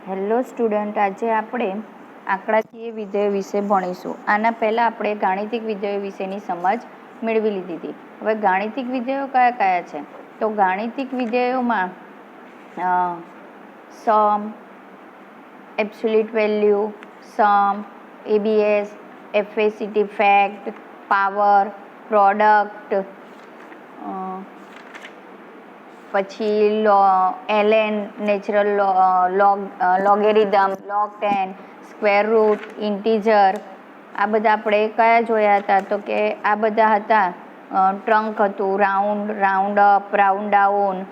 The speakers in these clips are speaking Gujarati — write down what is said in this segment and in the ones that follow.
હેલો સ્ટુડન્ટ, આજે આપણે આંકડાકીય વિધેયો વિશે ભણીશું. આના પહેલાં આપણે ગાણિતિક વિધેયો વિશેની સમજ મેળવી લીધી હતી. હવે ગાણિતિક વિધેયો કયા કયા છે? તો ગાણિતિક વિધેયોમાં sum, absolute value, sum, ABS, FACT fact, power, product, પછી LN, natural logarithm, log 10, square root, integer, આ બધા આપણે કયા જોયા હતા? તો કે આ બધા હતા ટ્રંક હતું, round, round up, round down,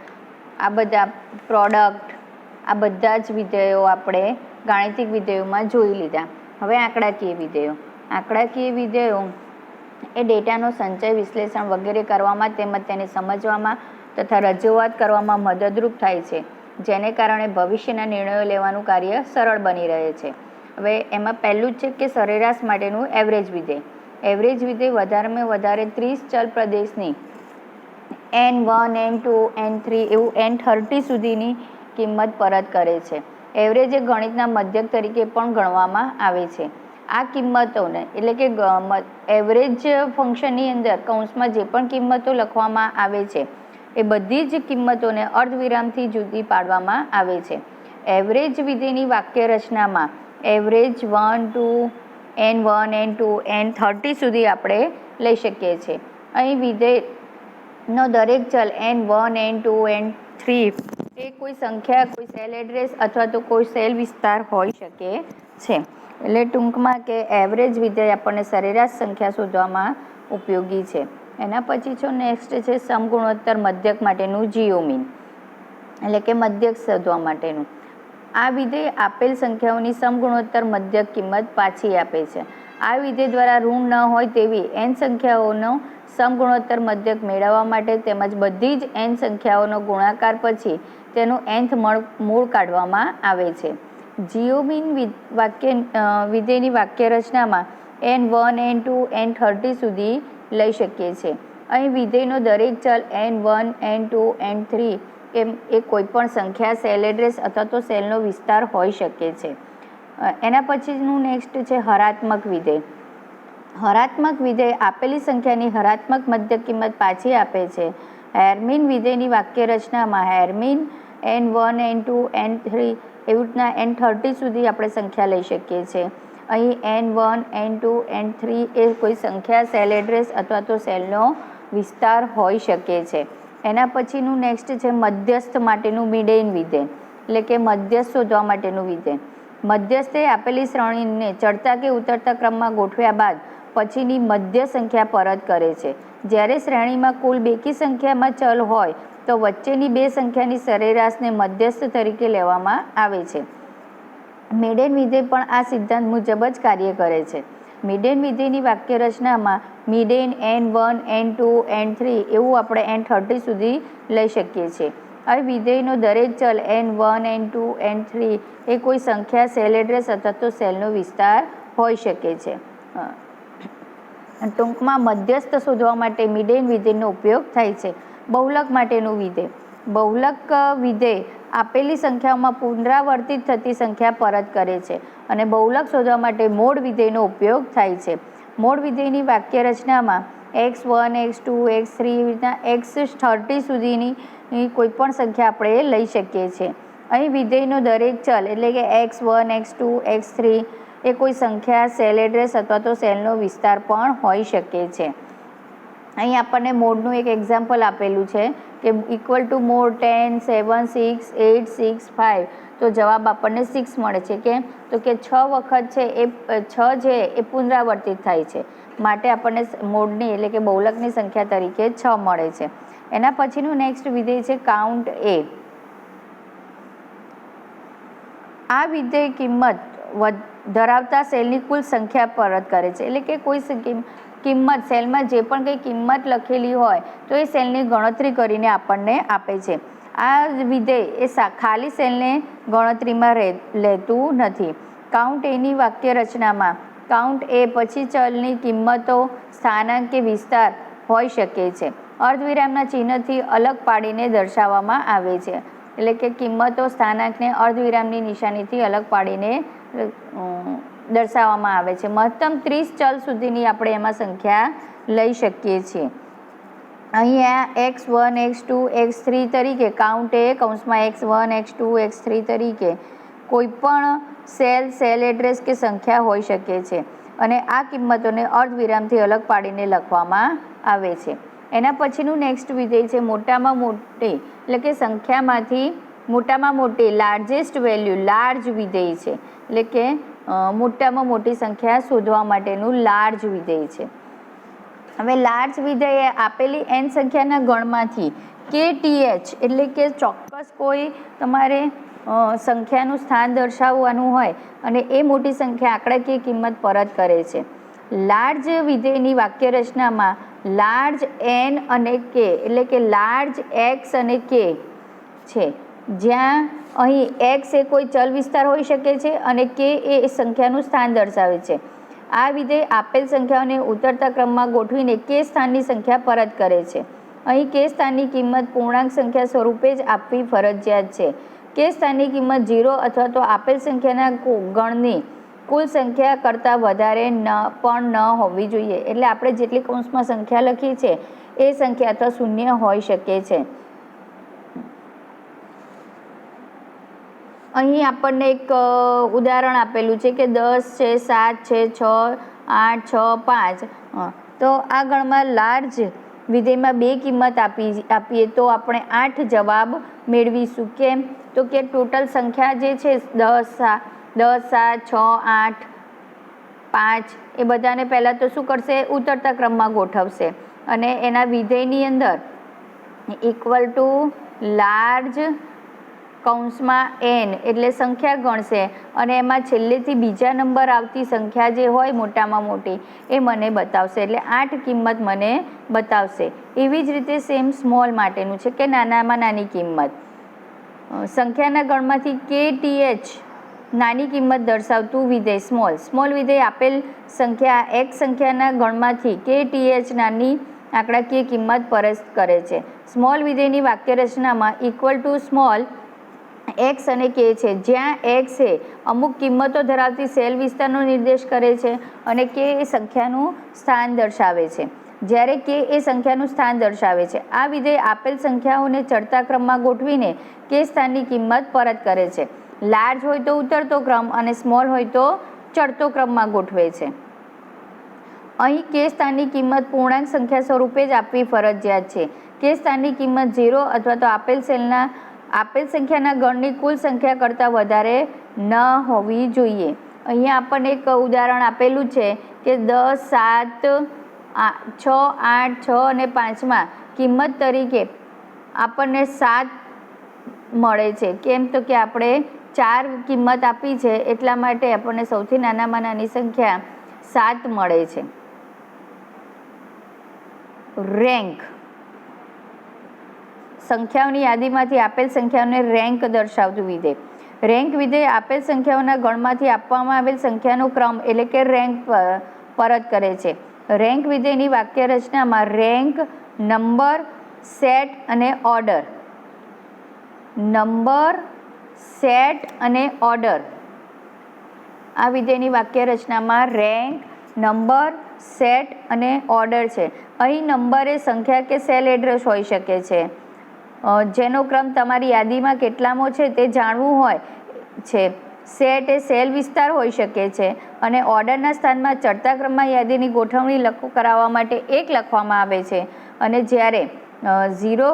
આ બધા પ્રોડક્ટ, આ બધા જ વિધેયો આપણે ગાણિતિક વિધેયોમાં જોઈ લીધા. હવે આંકડાકીય વિધેયો. આંકડાકીય વિધેયો એ ડેટાનો સંચય, વિશ્લેષણ વગેરે કરવામાં તેમજ તેને સમજવામાં તથા રજૂઆત કરવામાં મદદરૂપ થાય છે, જેને કારણે ભવિષ્યના નિર્ણયો લેવાનું કાર્ય સરળ બની રહે છે. હવે એમાં પહેલું જ છે કે સરેરાશ માટેનું એવરેજ વિધેય. એવરેજ વિધેય વધારેમાં વધારે 30 ચલ પ્રદેશની N1, N2, N3 એવું N30 સુધીની કિંમત પરત કરે છે. એવરેજ એ ગણિતના મધ્યક તરીકે પણ ગણવામાં આવે છે. આ કિંમતોને એટલે કે એવરેજ ફંક્શનની અંદર કૌંસમાં જે પણ કિંમતો લખવામાં આવે છે એ બધી જ કિંમતોને અર્ધવિરામથી જુદી પાડવામાં આવે છે. એવરેજ વિધેયની વાક્ય રચનામાં એવરેજ 1, 2, N1, N2, N30 સુધી આપણે લઈ શકીએ છીએ. અહીં વિધેયનો દરેક ચલ N1, N2, N3 એ કોઈ સંખ્યા, કોઈ સેલ એડ્રેસ અથવા તો કોઈ સેલ વિસ્તાર હોઈ શકે છે. એટલે ટૂંકમાં કે એવરેજ વિધેય આપણને સરેરાશ સંખ્યા શોધવામાં ઉપયોગી છે. એના પછી જો નેક્સ્ટ છે સમગુણોત્તર મધ્યક માટેનું જીઓમીન, એટલે કે મધ્યક શોધવા માટેનું. આ વિધેય આપેલ સંખ્યાઓની સમગુણોત્તર મધ્યક કિંમત પાછી આપે છે. આ વિધેય દ્વારા ઋણ ન હોય તેવી n સંખ્યાઓનો સમગુણોત્તર મધ્યક મેળવવા માટે તેમજ બધી જ n સંખ્યાઓનો ગુણાકાર પછી તેનું nth મૂળ કાઢવામાં આવે છે. જીઓમીન વિધેયની વાક્ય રચનામાં N1, N2, N30 સુધી લઈ શકીએ છીએ. અહીં વિધેયનો દરેક ચલ N1, N2, N3 એ કોઈપણ સંખ્યા, સેલ એડ્રેસ અથવા તો સેલનો વિસ્તાર હોઈ શકે છે. એના પછીનું નેક્સ્ટ છે હરાત્મક વિધેય. હરાત્મક વિધેય આપેલી સંખ્યાની હરાત્મક મધ્યક કિંમત પાછી આપે છે. હેરમીન વિધેયની વાક્ય રચનામાં હેરમીન N1, N2, N3 એવી રીતના N30 સુધી આપણે સંખ્યા લઈ શકીએ છીએ. અહીં N1, N2, N3 એ કોઈ સંખ્યા, સેલ એડ્રેસ અથવા તો સેલનો વિસ્તાર હોઈ શકે છે. એના પછીનું નેક્સ્ટ છે મધ્યસ્થ માટેનું મિડેન વિધેય, એટલે કે મધ્યસ્થ શોધવા માટેનું વિધેય. મધ્યસ્થે આપેલી શ્રેણીને ચડતા કે ઉતરતા ક્રમમાં ગોઠવ્યા બાદ પછીની મધ્ય સંખ્યા પરત કરે છે. જ્યારે શ્રેણીમાં કુલ બેકી સંખ્યામાં ચલ હોય તો વચ્ચેની બે સંખ્યાની સરેરાશને મધ્યસ્થ તરીકે લેવામાં આવે છે. મિડેન વિધેય પણ આ સિદ્ધાંત મુજબ જ કાર્ય કરે છે. મિડેન વિધેયની વાક્ય રચનામાં મિડેન N1, N2, N3 એવું આપણે N30 સુધી લઈ શકીએ છીએ. હવે વિધેયનો દરેક ચલ N1, N2, N3 એ કોઈ સંખ્યા, સેલ એડ્રેસ અથવા તો સેલનો વિસ્તાર હોઈ શકે છે. ટૂંકમાં મધ્યસ્થ શોધવા માટે મિડેન વિધેયનો ઉપયોગ થાય છે. બહુલક માટેનું વિધેય. બહુલક વિધેય આપેલી સંખ્યાઓમાં પુનરાવર્તિત થતી સંખ્યા પરત કરે છે અને બહુલક શોધવા માટે મોડ વિધેયનો ઉપયોગ થાય છે. મોડ વિધેયની વાક્ય રચનામાં x1, x2, x3 એવી રીતના x30 સુધીની કોઈ પણ સંખ્યા આપણે લઈ શકીએ છીએ. અહીં વિધેયનો દરેક ચલ એટલે કે x1, x2, x3 એ કોઈ સંખ્યા, સેલ એડ્રેસ અથવા તો સેલનો વિસ્તાર પણ હોઈ શકે છે. અહીં આપણને મોડનું એક એક્ઝામ્પલ આપેલું છે કે ઇક્વલ ટુ મોડ 10, 7, 6, 8, 6, 5 તો જવાબ આપણને 6 મળે છે. કેમ? તો કે 6 વખત છે એ 6 છે એ પુનરાવર્તિત થાય છે, માટે આપણને મોડની એટલે કે બહુલકની સંખ્યા તરીકે 6 મળે છે. એના પછીનું નેક્સ્ટ વિધેય છે કાઉન્ટ એ. આ વિધેય કિંમત ધરાવતા સેલની કુલ સંખ્યા પરત કરે છે, એટલે કે કોઈ કિંમત સેલમાં જે પણ કંઈ કિંમત લખેલી હોય તો એ સેલની ગણતરી કરીને આપણને આપે છે. આ વિધેય એ ખાલી સેલને ગણતરીમાં લેતું નથી. કાઉન્ટ એની વાક્ય રચનામાં કાઉન્ટ એ પછી ચલની કિંમતો, સ્થાનાંક કે વિસ્તાર હોઈ શકે છે. અર્ધવિરામના ચિહ્નથી અલગ પાડીને દર્શાવવામાં આવે છે. એટલે કે કિંમતો સ્થાનાંકને અર્ધવિરામની નિશાનીથી અલગ પાડીને દર્શાવવામાં આવે છે. મહત્તમ 30 ચલ સુધીની આપણે એમાં સંખ્યા લઈ શકીએ છીએ. અહીંયા x1 x2 x3 તરીકે કાઉન્ટ એ કૌંસમાં x1 x2 x3 તરીકે કોઈ પણ સેલ એડ્રેસ કે સંખ્યા હોઈ શકે છે અને આ કિંમતોને અર્ધવિરામથી અલગ પાડીને લખવામાં આવે છે. એના પછીનું નેક્સ્ટ વિધેય છે મોટામાં મોટી, એટલે કે સંખ્યામાંથી મોટામાં મોટી લાર્જેસ્ટ વેલ્યુ, લાર્જ વિધેય છે, એટલે કે મોટામાં મોટી સંખ્યા શોધવા માટેનું લાર્જ વિધેય છે. હવે લાર્જ વિધેય આપેલી n સંખ્યાના ગણમાંથી kth એટલે કે ચોક્કસ કોઈ તમારે સંખ્યાનું સ્થાન દર્શાવવાનું હોય અને એ મોટી સંખ્યા આંકડાકીય કિંમત પરત કરે છે. લાર્જ વિધેયની વાક્ય રચનામાં લાર્જ n અને k એટલે કે લાર્જ x અને k છે, જ્યાં અહીં x એ કોઈ ચલ વિસ્તાર હોઈ શકે છે અને k એ સંખ્યાનું સ્થાન દર્શાવે છે. આ વિધેય આપેલ સંખ્યાઓને ઉતરતા ક્રમમાં ગોઠવીને k સ્થાનની સંખ્યા પરત કરે છે. અહીં k સ્થાનની કિંમત પૂર્ણાંક સંખ્યા સ્વરૂપે જ આપવી ફરજિયાત છે. k સ્થાનની કિંમત 0 અથવા તો આપેલ સંખ્યાના ગણની કુલ સંખ્યા કરતાં વધારે પણ ન હોવી જોઈએ. એટલે આપણે જેટલી કૌંસમાં સંખ્યા લખી છે એ સંખ્યા અથવા શૂન્ય હોઈ શકે છે. અહીં આપણને એક ઉદાહરણ આપેલું છે કે 10 છે, 7 છે, 6, 8, 6, 5. તો આ ગણમાં લાર્જ વિધેયમાં 2 કિંમત આપીએ તો આપણે 8 જવાબ મેળવીશું. કેમ? તો કે ટોટલ સંખ્યા જે છે 10, 7, 6, 8, 5 એ બધાને પહેલાં તો શું કરશે? ઉતરતા ક્રમમાં ગોઠવશે અને એના વિધેયની અંદર ઇક્વલ ટુ લાર્જ કૌંસમાં n એટલે સંખ્યા ગણશે અને એમાં છેલ્લેથી બીજા નંબર આવતી સંખ્યા જે હોય મોટામાં મોટી એ મને બતાવશે, એટલે 8 કિંમત મને બતાવશે. એવી જ રીતે સેમ સ્મોલ માટેનું છે કે નાનામાં નાની કિંમત. સંખ્યાના ગણમાંથી kth નાની કિંમત દર્શાવતું વિધેય સ્મોલ વિધેય આપેલ સંખ્યા x સંખ્યાના ગણમાંથી kth નાની આંકડાકીય કિંમત પરત કરે છે. સ્મોલ વિધેયની વાક્ય રચનામાં ઇક્વલ ટુ સ્મોલ x અને k છે, જ્યાં x એ અમુક કિંમતો ધરાવતી સેલ વિસ્તારનો નિર્દેશ કરે છે અને k એ સંખ્યાનું સ્થાન દર્શાવે છે. જ્યારે k એ સંખ્યાનું સ્થાન દર્શાવે છે. આ વિધેય આપેલ સંખ્યાઓને ચડતા ક્રમમાં ગોઠવીને k સ્થાનની કિંમત પરત કરે છે. લાર્જ હોય તો ઉતરતો ક્રમ અને સ્મોલ હોય તો ચડતો ક્રમમાં ગોઠવે છે. અહીં k સ્થાનની કિંમત પૂર્ણાંક સંખ્યા સ્વરૂપે જ આપવી ફરજિયાત છે. k સ્થાનની કિંમત 0 અથવા તો આપેલ સંખ્યાના ગણની કુલ સંખ્યા કરતાં વધારે ન હોવી જોઈએ. અહીંયા આપણને એક ઉદાહરણ આપેલું છે કે 10, 7, 6, 8, 6 અને 5માં કિંમત તરીકે આપણને 7 મળે છે. કેમ? તો કે આપણે 4 કિંમત આપી છે એટલા માટે આપણને સૌથી નાનામાં નાની સંખ્યા 7 મળે છે. રેન્ક સંખ્યાઓની યાદીમાંથી આપેલ સંખ્યાઓને રેન્ક દર્શાવતું વિધેય. રેન્ક વિધેય આપેલ સંખ્યાઓના ગણમાંથી આપવામાં આવેલ સંખ્યાનો ક્રમ એટલે કે રેન્ક પરત કરે છે. રેન્ક વિધેયની વાક્ય રચનામાં રેન્ક નંબર, સેટ અને ઓર્ડર, નંબર, સેટ અને ઓર્ડર. આ વિધેયની વાક્ય રચનામાં રેન્ક, નંબર, સેટ અને ઓર્ડર છે. અહીં નંબર એ સંખ્યા કે સેલ એડ્રેસ હોઈ શકે છે, જેનો ક્રમ તમારી યાદીમાં કેટલામો છે તે જાણવું હોય છે. સેટ એ સેલ વિસ્તાર હોઈ શકે છે અને ઓર્ડરના સ્થાનમાં ચડતા ક્રમમાં યાદીની ગોઠવણી કરાવવા માટે 1 લખવામાં આવે છે અને જ્યારે 0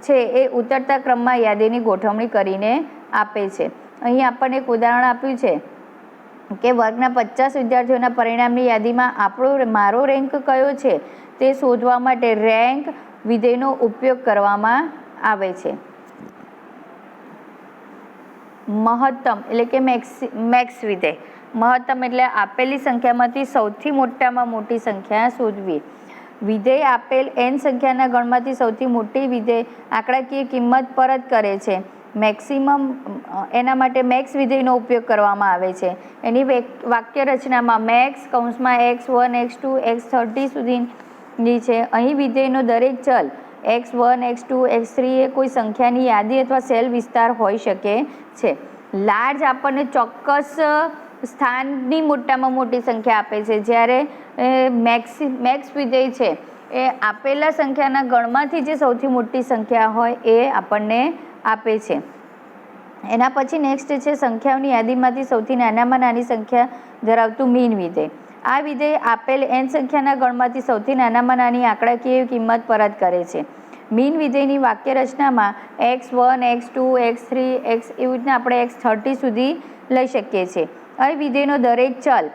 છે એ ઉતરતા ક્રમમાં યાદીની ગોઠવણી કરીને આપે છે. અહીં આપણને એક ઉદાહરણ આપ્યું છે કે વર્ગના 50 વિદ્યાર્થીઓના પરિણામની યાદીમાં મારો રેન્ક કયો છે તે શોધવા માટે રેન્ક વિધેયનો ઉપયોગ કરવામાં આવે છે. મહત્તમ એટલે કે મેક્સ વિધેય. મહત્તમ એટલે આપેલી સંખ્યામાંથી સૌથી મોટામાં મોટી સંખ્યા શોધવી. વિધેય આપેલ n સંખ્યાના ગણમાંથી સૌથી મોટી વિધેય આંકડાકીય કિંમત પરત કરે છે. મેક્સિમમ એના માટે મેક્સ વિધેયનો ઉપયોગ કરવામાં આવે છે. એની વાક્ય રચનામાં મેક્સ કૌંસમાં x1, x2, x30 સુધીની છે. અહીં વિધેયનો દરેક ચલ x1 x2 x3 એ કોઈ સંખ્યાની યાદી અથવા સેલ વિસ્તાર હોઈ શકે છે. લાર્જ આપણને ચોક્કસ સ્થાનની મોટામાં મોટી સંખ્યા આપે છે, જ્યારે મેક્સ વિધેય છે એ આપેલા સંખ્યાના ગણમાંથી જે સૌથી મોટી સંખ્યા હોય એ આપણને આપે છે. એના પછી નેક્સ્ટ છે સંખ્યાઓની યાદીમાંથી સૌથી નાનામાં નાની સંખ્યા ધરાવતું મીન વિધેય. આ વિધેય આપેલ n સંખ્યાના ગણમાંથી સૌથી નાનામાં નાની આંકડાકીય કિંમત પરત કરે છે. મીન વિધેયની વાક્ય રચનામાં x1 x2 x3 x એવી રીતના આપણે x30 સુધી લઈ શકીએ છીએ. આ વિધેયનો દરેક ચલ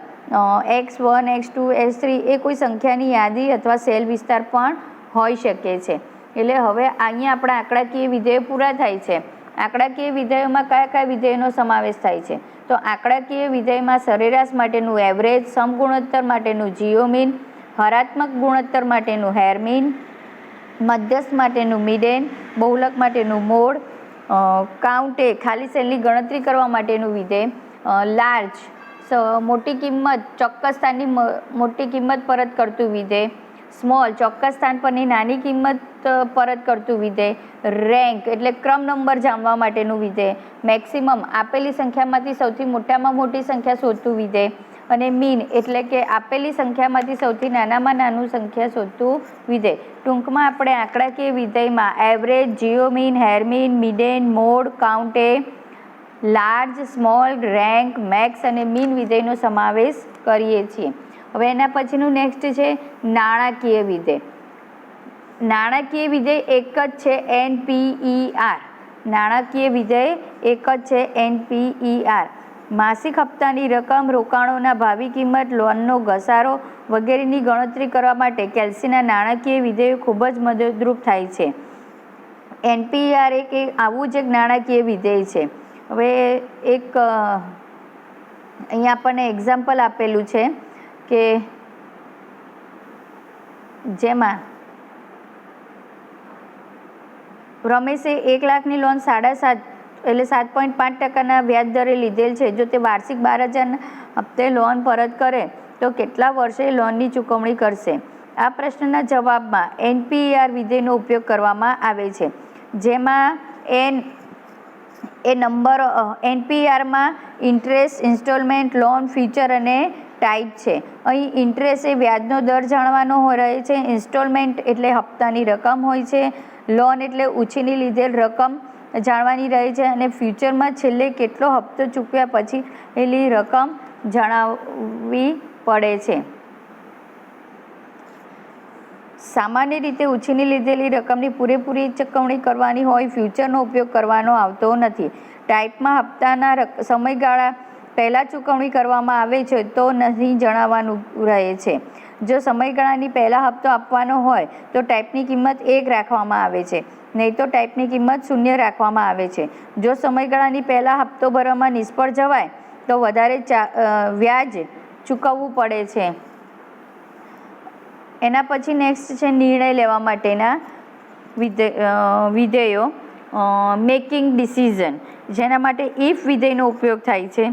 x1 x2 x3 એ કોઈ સંખ્યાની યાદી અથવા સેલ વિસ્તાર પણ હોઈ શકે છે. એટલે હવે અહીંયા આપણા આંકડાકીય વિધેયો પૂરા થાય છે. આંકડાકીય વિધેયોમાં કયા કયા વિધેયોનો સમાવેશ થાય છે? તો આંકડાકીય વિધેયમાં સરેરાશ માટેનું એવરેજ, સમગુણોત્તર માટેનું જીઓમીન, હરાત્મક ગુણોત્તર માટેનું હેરમીન, મધ્યસ્થ માટેનું મીડેન, બહુલક માટેનું મોડ, કાઉન્ટે ખાલી સેલની ગણતરી કરવા માટેનું વિધેય, લાર્જ મોટી કિંમત ચોક્કસ સ્થાનની મોટી કિંમત પરત કરતું વિધેય, સ્મોલ ચોક્કસ સ્થાન પરની નાની કિંમત પરત કરતું વિધેય, રેન્ક એટલે ક્રમ નંબર જાણવા માટેનું વિધેય, મેક્સિમમ આપેલી સંખ્યામાંથી સૌથી મોટામાં મોટી સંખ્યા શોધતું વિધેય, અને મીન એટલે કે આપેલી સંખ્યામાંથી સૌથી નાનામાં નાનું સંખ્યા શોધતું વિધેય. ટૂંકમાં આપણે આંકડાકીય વિધેયમાં average, geomean, harmean, median, mode, count, large, small, rank, max અને મીન વિધેયનો સમાવેશ કરીએ છીએ. હવે એના પછીનું નેક્સ્ટ છે નાણાકીય વિધેય. નાણાકીય વિધેય એક જ છે NPER. નાણાકીય વિધેય એક જ છે NPER. માસિક હપ્તાની રકમ, રોકાણોના ભાવિ કિંમત, લોનનો ઘસારો વગેરેની ગણતરી કરવા માટે કેલ્સીના નાણાકીય વિધેયો ખૂબ જ મદદરૂપ થાય છે. NPER એક આવું જ એક નાણાકીય વિધેય છે. હવે એક અહીંયા આપણને એક્ઝામ્પલ આપેલું છે કે જેમાં રમેશે 1 લાખની લોન 7.5 એટલે 7.5% વ્યાજ દરે લીધેલ છે. જો તે વાર્ષિક 12,000 હપ્તે લોન પરત કરે તો કેટલા વર્ષે લોનની ચૂકવણી કરશે? આ પ્રશ્નના જવાબમાં NPER વિધેયનો ઉપયોગ કરવામાં આવે છે, જેમાં નંબર NPERમાં ઇન્ટરેસ્ટ, ઇન્સ્ટોલમેન્ટ, લોન, ફ્યુચર અને ટાઈપ છે. અહીં ઇન્ટરેસ્ટ એ વ્યાજનો દર જાણવાનો રહે છે, ઇન્સ્ટોલમેન્ટ એટલે હપ્તાની રકમ હોય છે, લોન એટલે ઉછીની લીધેલ રકમ જાણવાની રહે છે, અને ફ્યુચરમાં છેલ્લે કેટલો હપ્તો ચૂકવ્યા પછી એની રકમ જણાવવી પડે છે. સામાન્ય રીતે ઉછીની લીધેલી રકમની પૂરેપૂરી ચૂકવણી કરવાની હોય, ફ્યુચરનો ઉપયોગ કરવાનો આવતો નથી. ટાઈપમાં હપ્તાના સમયગાળા પહેલાં ચૂકવણી કરવામાં આવે છે તો નહીં જણાવવાનું રહે છે. જો સમયગાળાની પહેલાં હપ્તો આપવાનો હોય તો ટાઈપની કિંમત 1 રાખવામાં આવે છે, નહીં તો ટાઈપની કિંમત 0 રાખવામાં આવે છે. જો સમયગાળાની પહેલાં હપ્તો ભરવામાં નિષ્ફળ જવાય તો વધારે વ્યાજ ચૂકવવું પડે છે. એના પછી નેક્સ્ટ છે નિર્ણય લેવા માટેના વિધેયો. મેકિંગ ડિસિઝન, જેના માટે ઇફ વિધેયનો ઉપયોગ થાય છે.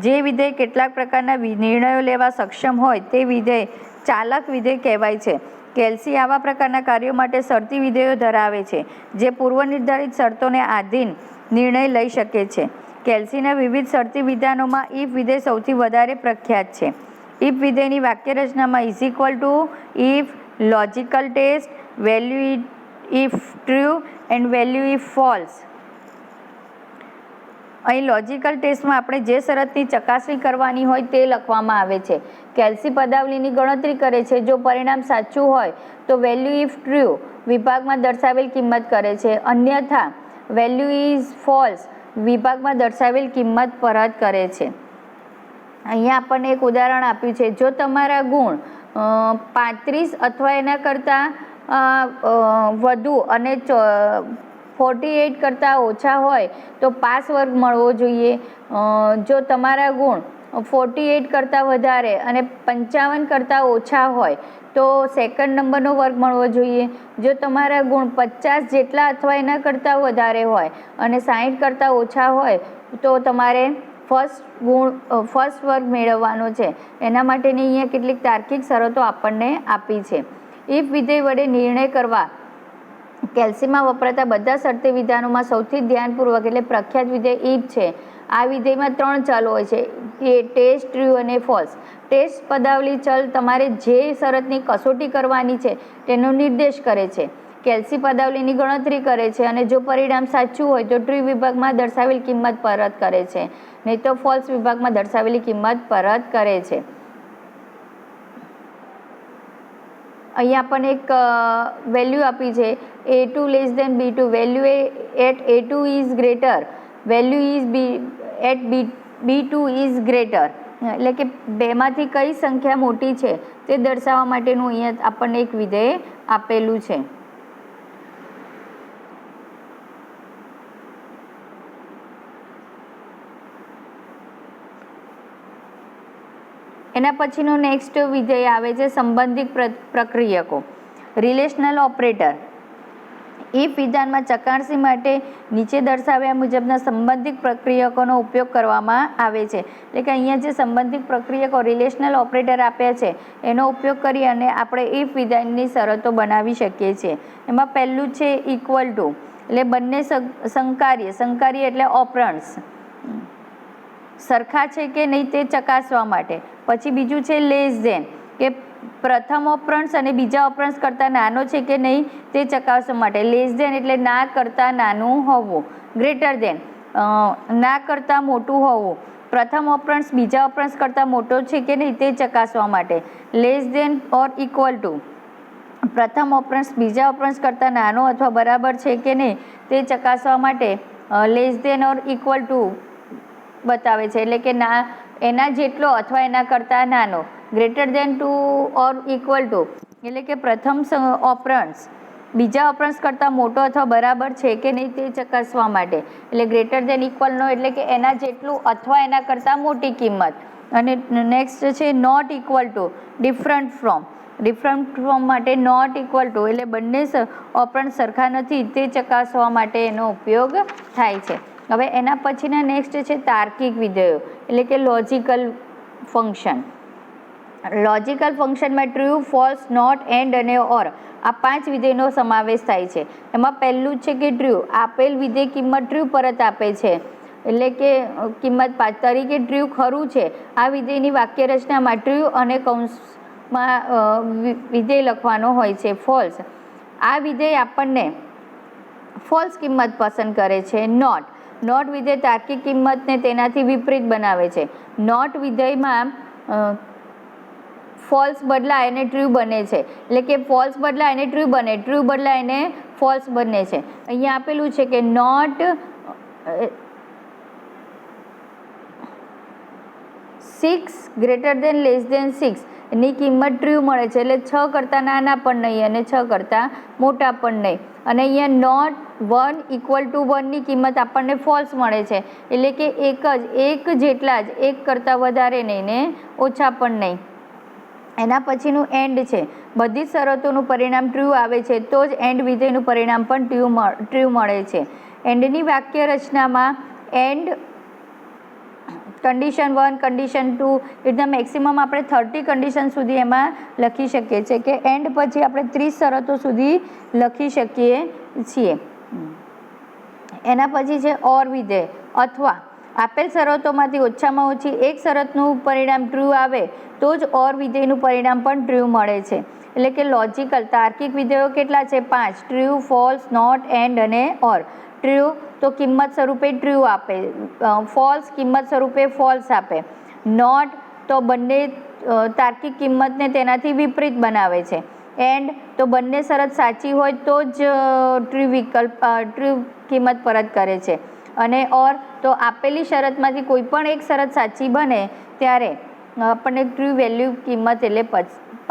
જે વિધેય કેટલાક પ્રકારના નિર્ણયો લેવા સક્ષમ હોય તે વિધેય ચાલક વિધેય કહેવાય છે. કેલ્સી આવા પ્રકારના કાર્યો માટે શરતી વિધેયો ધરાવે છે, જે પૂર્વનિર્ધારિત શરતોને આધીન નિર્ણય લઈ શકે છે. કેલ્સીના વિવિધ શરતી વિધાનોમાં ઇફ વિધેય સૌથી વધારે પ્રખ્યાત છે. ઇફ વિધેયની વાક્ય રચનામાં is equal to if, logical test, value if true and value if false. અહીં લોજિકલ ટેસ્ટમાં આપણે જે શરતની ચકાસણી કરવાની હોય તે લખવામાં આવે છે. કેલ્સી પદાવલીની ગણતરી કરે છે. જો પરિણામ સાચું હોય તો વેલ્યુ ઇફ ટ્રુ વિભાગમાં દર્શાવેલ કિંમત કરે છે, અન્યથા વેલ્યુ ઇઝ ફોલ્સ વિભાગમાં દર્શાવેલ કિંમત પરત કરે છે. અહીંયા આપણને એક ઉદાહરણ આપ્યું છે. જો તમારા ગુણ 35 અથવા એના કરતાં વધુ અને 48 કરતાં ઓછા હોય તો પાસ વર્ગ મળવો જોઈએ. જો તમારા ગુણ 48 કરતાં વધારે અને 55 કરતાં ઓછા હોય તો સેકન્ડ નંબરનો વર્ગ મળવો જોઈએ. જો તમારા ગુણ 50 જેટલા અથવા એના કરતાં વધારે હોય અને 60 કરતાં ઓછા હોય તો તમારે ફર્સ્ટ વર્ગ મેળવવાનો છે. એના માટેની અહીંયા કેટલીક તાર્કિક શરતો આપણને આપી છે. ઇફ વિધેય વડે નિર્ણય કરવા કેલ્સીમાં વપરાતા બધા શરતી વિધાનોમાં સૌથી ધ્યાનપૂર્વક એટલે પ્રખ્યાત વિધેય ઈફ છે. આ વિધેયમાં 3 ચલ હોય છે, કે ટેસ્ટ, ટ્રુ અને ફોલ્સ. ટેસ્ટ પદાવલી ચલ તમારે જે શરતની કસોટી કરવાની છે તેનો નિર્દેશ કરે છે. કેલ્સી પદાવલીની ગણતરી કરે છે અને જો પરિણામ સાચું હોય તો ટ્રુ વિભાગમાં દર્શાવેલ કિંમત પરત કરે છે, નહીં તો ફોલ્સ વિભાગમાં દર્શાવેલી કિંમત પરત કરે છે. અહીંયા પણ એક વેલ્યુ આપી છે A2 less than B2. Value at A2 is greater, value is at B2 is greater. એટલે કે બેમાંથી કઈ સંખ્યા મોટી છે તે દર્શાવવા માટેનું અહીંયા આપણને એક વિધેય આપેલું છે. એના પછીનું નેક્સ્ટ વિધેય આવે છે સંબંધિત પ્રક્રિયકો, રિલેશનલ ઓપરેટર. ઈફ વિધાનમાં ચકાસણી માટે નીચે દર્શાવ્યા મુજબના સંબંધિત પ્રક્રિયકોનો ઉપયોગ કરવામાં આવે છે. એટલે કે અહીંયા જે સંબંધિત પ્રક્રિયકો રિલેશનલ ઓપરેટર આપ્યા છે એનો ઉપયોગ કરી અને આપણે ઈફ વિધાનની શરતો બનાવી શકીએ છીએ. એમાં પહેલું છે ઇક્વલ ટુ, એટલે બંને સંકાર્ય એટલે ઓપરન્ટ્સ સરખા છે કે નહીં તે ચકાસવા માટે. પછી બીજું છે લેસ ધેન, કે પ્રથમ ઓપરન્ટ્સ અને બીજા ઓપરન્ટ્સ કરતાં નાનો છે કે નહીં તે ચકાસવા માટે. લેસ ધેન એટલે ના કરતાં નાનું હોવું. ગ્રેટર ધેન ના કરતાં મોટું હોવું. પ્રથમ ઓપરન્ટ્સ બીજા ઓપરન્ટ્સ કરતાં મોટો છે કે નહીં તે ચકાસવા માટે. Less than or equal to, પ્રથમ ઓપરન્ટ્સ બીજા ઓપરન્ટ્સ કરતાં નાનો અથવા બરાબર છે કે નહીં તે ચકાસવા માટે less than or equal to બતાવે છે. એટલે કે ના એના જેટલો અથવા એના કરતાં નાનો. Greater than to or equal to એટલે કે પ્રથમ ઓપરન્ટ્સ બીજા ઓપરન્ટ્સ કરતાં મોટો અથવા બરાબર છે કે નહીં તે ચકાસવા માટે. એટલે ગ્રેટર ધેન ઇક્વલનો એટલે કે એના જેટલું અથવા એના કરતાં મોટી કિંમત. અને નેક્સ્ટ છે not equal to, different from. Different from માટે નોટ ઇક્વલ ટુ એટલે બંને ઓપરન્ટ્સ સરખા નથી તે ચકાસવા માટે એનો ઉપયોગ થાય છે. હવે એના પછીના નેક્સ્ટ છે તાર્કિક વિધેયો, એટલે કે લોજિકલ ફંક્શન. લોજિકલ ફંક્શનમાં ટ્રુ, ફોલ્સ, નોટ, એન્ડ અને ઓર આ 5 વિધેયનો સમાવેશ થાય છે. એમાં પહેલું છે કે ટ્રુ. આપેલ વિધેય કિંમત ટ્રુ પરત આપે છે, એટલે કે કિંમત 5 તરીકે ટ્રુ ખરું છે. આ વિધેયની વાક્ય રચનામાં ટ્રુ અને કૌંસમાં વિધેય લખવાનો હોય છે. ફોલ્સ, આ વિધેય આપણને ફોલ્સ કિંમત પસંદ કરે છે. નોટ વિધેય તાર્કિક કિંમતને તેનાથી વિપરીત બનાવે છે. નોટ વિધેયમાં ફોલ્સ બદલાય અને ટ્રુ બને છે, એટલે કે ફોલ્સ બદલાય અને ટ્રુ બને, ટ્રુ બદલાય અને ફોલ્સ બને છે. અહીંયા આપેલું છે કે not 6 greater than less than 6 એની કિંમત ટ્રુ મળે છે, એટલે 6 કરતાં નાના પણ નહીં અને 6 કરતાં મોટા પણ નહીં. અને અહીંયા નોટ 1 ઇક્વલ ટુ 1ની કિંમત આપણને ફોલ્સ મળે છે, એટલે કે એક જેટલા જ, એક કરતાં વધારે નહીં ને ઓછા પણ નહીં. એના પછીનું એન્ડ છે. બધી શરતોનું પરિણામ ટ્રુ આવે છે તો જ એન્ડ વિધેયનું પરિણામ પણ ટ્રુ મળે છે. એન્ડની વાક્ય રચનામાં એન્ડ કન્ડિશન 1, કન્ડિશન 2 એટલે મેક્સિમમ આપણે 30 કન્ડિશન સુધી એમાં લખી શકીએ છીએ, કે એન્ડ પછી આપણે 30 શરતો સુધી લખી શકીએ છીએ. એના પછી છે ઓર વિધેય, અથવા આપેલ શરતોમાંથી ઓછામાં ઓછી એક શરતનું પરિણામ ટ્રુ આવે તો જ ઓર વિધેયનું પરિણામ પણ ટ્રુ મળે છે. એટલે કે લોજિકલ તાર્કિક વિધેયો કેટલા છે? 5. ટ્રુ, ફોલ્સ, નોટ, એન્ડ અને ઓર. ટ્રુ તો કિંમત સ્વરૂપે ટ્રુ આપે, ફોલ્સ કિંમત સ્વરૂપે ફોલ્સ આપે, નોટ તો બંને તાર્કિક કિંમતને તેનાથી વિપરીત બનાવે છે, એન્ડ તો બંને શરત સાચી હોય તો જ ટ્રુ કિંમત પરત કરે છે, અને ઓર તો આપેલી શરતમાંથી કોઈ પણ એક શરત સાચી બને ત્યારે આપણને ટ્રુ વેલ્યુ કિંમત એટલે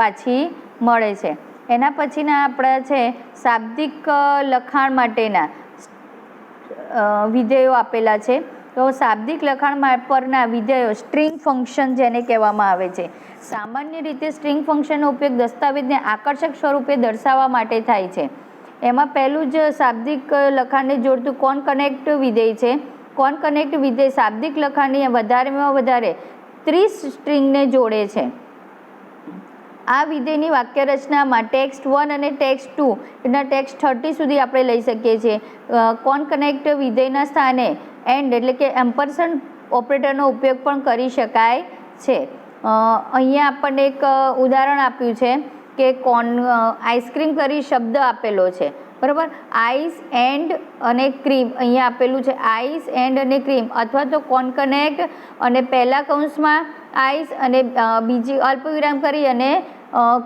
પાછી મળે છે. એના પછીના આપણા છે શાબ્દિક લખાણ માટેના વિધેયો આપેલા છે. તો શાબ્દિક લખાણ પરના વિધેયો સ્ટ્રિંગ ફંક્શન જેને કહેવામાં આવે છે. સામાન્ય રીતે સ્ટ્રિંગ ફંક્શનનો ઉપયોગ દસ્તાવેજને આકર્ષક સ્વરૂપે દર્શાવવા માટે થાય છે. એમાં પહેલું જ શાબ્દિક લખાણને જોડતું કોનકનેક્ટ વિધેય છે. કોનકનેક્ટ વિધેય શાબ્દિક લખાણની વધારેમાં વધારે 30 સ્ટ્રિંગને જોડે છે. આ વિધેયની વાક્ય રચનામાં ટેક્સ્ટ 1 અને ટેક્સ્ટ 2 એના ટેક્સ્ટ 30 સુધી આપણે લઈ શકીએ છીએ. કોનકનેક્ટ વિધેયના સ્થાને એન્ડ એટલે કે એમ્પરસેન્ડ ઓપરેટરનો ઉપયોગ પણ કરી શકાય છે. અહીંયા આપણને એક ઉદાહરણ આપ્યું છે કે આઈસ્ક્રીમ કરી શબ્દ આપેલો છે, બરાબર. આઈસ એન્ડ અને ક્રીમ અહીંયા આપેલું છે, આઈસ એન્ડ અને ક્રીમ, અથવા તો કોનકનેક્ટ અને પહેલા કૌંસમાં આઈસ અને બીજી અલ્પવિરામ કરી અને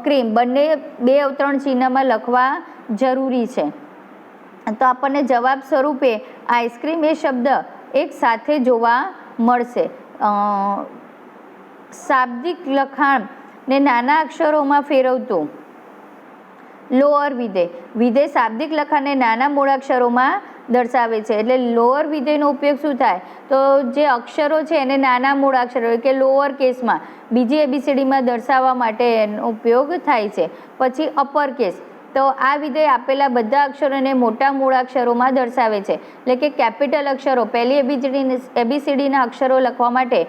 ક્રીમ બંને 2 અવતરણ ચિહ્નમાં લખવા જરૂરી છે. તો આપણને જવાબ સ્વરૂપે આઈસ્ક્રીમ એ શબ્દ એક સાથે જોવા મળશે. શાબ્દિક લખાણને નાના અક્ષરોમાં ફેરવતું લોઅર વિધેય શાબ્દિક લખાણને નાના મૂળાક્ષરોમાં દર્શાવે છે. એટલે લોઅર વિધેયનો ઉપયોગ શું થાય, તો જે અક્ષરો છે એને નાના મૂળાક્ષરો કે લોઅર કેસમાં બીજી એબીસીડીમાં દર્શાવવા માટે એનો ઉપયોગ થાય છે. પછી અપર કેસ, તો આ વિધેય આપેલા બધા અક્ષરોને મોટા મૂળાક્ષરોમાં દર્શાવે છે. એટલે કે કેપિટલ અક્ષરો પહેલી એબીસીડીના અક્ષરો લખવા માટે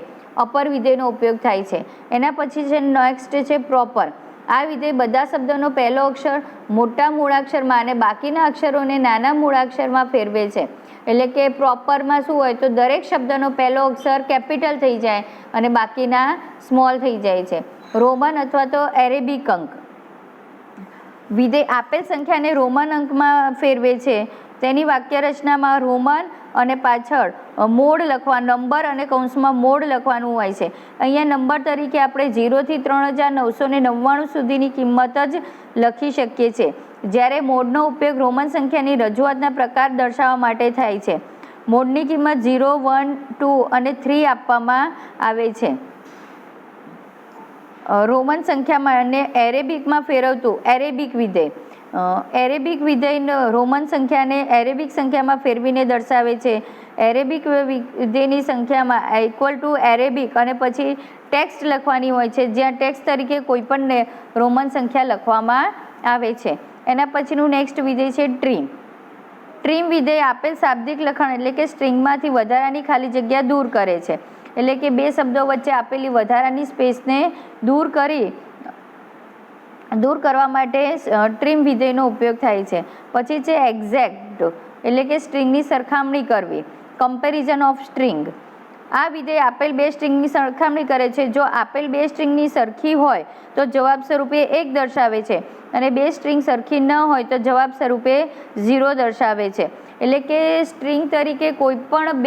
અપર વિધેયનો ઉપયોગ થાય છે. એના પછી છે નેક્સ્ટ છે પ્રોપર. આ વિધેય બધા શબ્દોનો પહેલો અક્ષર મોટા મૂળાક્ષરમાં અને બાકીના અક્ષરોને નાના મૂળાક્ષરમાં ફેરવે છે. એટલે કે પ્રોપરમાં શું હોય તો દરેક શબ્દનો પહેલો અક્ષર કેપિટલ થઈ જાય અને બાકીના સ્મોલ થઈ જાય છે. રોમન અથવા તો એરેબિક અંક વિધેય આપેલ સંખ્યાને રોમન અંકમાં ફેરવે છે. તેની વાક્ય રચનામાં રોમન અને પાછળ મોડ લખવા નંબર અને કૌંસમાં મોડ લખવાનું હોય છે. અહીંયા નંબર તરીકે આપણે 0 થી 3999 સુધીની કિંમત જ લખી શકીએ છીએ, જ્યારે મોડનો ઉપયોગ રોમન સંખ્યાની રજૂઆતના પ્રકાર દર્શાવવા માટે થાય છે. મોડની કિંમત 0, 1, 2 અને 3 આપવામાં આવે છે. રોમન સંખ્યામાં અને એરેબિકમાં ફેરવતું એરેબિક વિધેય રોમન સંખ્યાને એરેબિક સંખ્યામાં ફેરવીને દર્શાવે છે. એરેબિક વિધેયની સંખ્યામાં ઇક્વલ ટુ એરેબિક અને પછી ટેક્સ્ટ લખવાની હોય છે, જ્યાં ટેક્સ્ટ તરીકે કોઈપણને રોમન સંખ્યા લખવામાં આવે છે. એના પછીનું નેક્સ્ટ વિધેય છે ટ્રીમ. ટ્રીમ વિધેય આપેલ શાબ્દિક લખાણ એટલે કે સ્ટ્રિંગમાંથી વધારાની ખાલી જગ્યા દૂર કરે છે. એટલે કે બે શબ્દો વચ્ચે આપેલી વધારાની સ્પેસને દૂર કરવા માટે ટ્રીમ વિધેયનો ઉપયોગ થાય છે. પછી છે એક્ઝેક્ટ એટલે કે સ્ટ્રિંગની સરખામણી કરવી, કમ્પેરિઝન ઓફ સ્ટ્રિંગ. આ વિધેય આપેલ બે સ્ટ્રિંગની સરખામણી કરે છે. જો આપેલ બે સ્ટ્રિંગની સરખી હોય તો જવાબ સ્વરૂપે 1 દર્શાવે છે અને બે સ્ટ્રિંગ સરખી ન હોય તો જવાબ સ્વરૂપે 0 દર્શાવે છે. એટલે કે સ્ટ્રિંગ તરીકે કોઈ પણ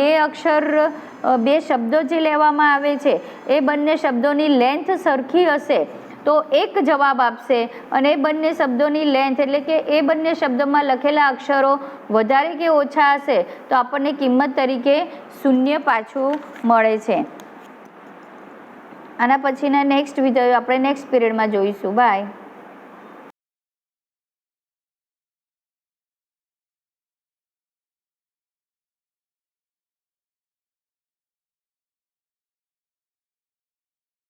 બે શબ્દો જે લેવામાં આવે છે એ બંને શબ્દોની લેન્થ સરખી હશે તો 1 જવાબ આપશે, અને એ બંને શબ્દોની લેન્થ એટલે કે એ બંને શબ્દોમાં લખેલા અક્ષરો વધારે કે ઓછા હશે તો આપણને કિંમત તરીકે 0 પાછું મળે છે. આના પછીના નેક્સ્ટ વિડીયો આપણે નેક્સ્ટ પીરિયડમાં જોઈશું. બાય.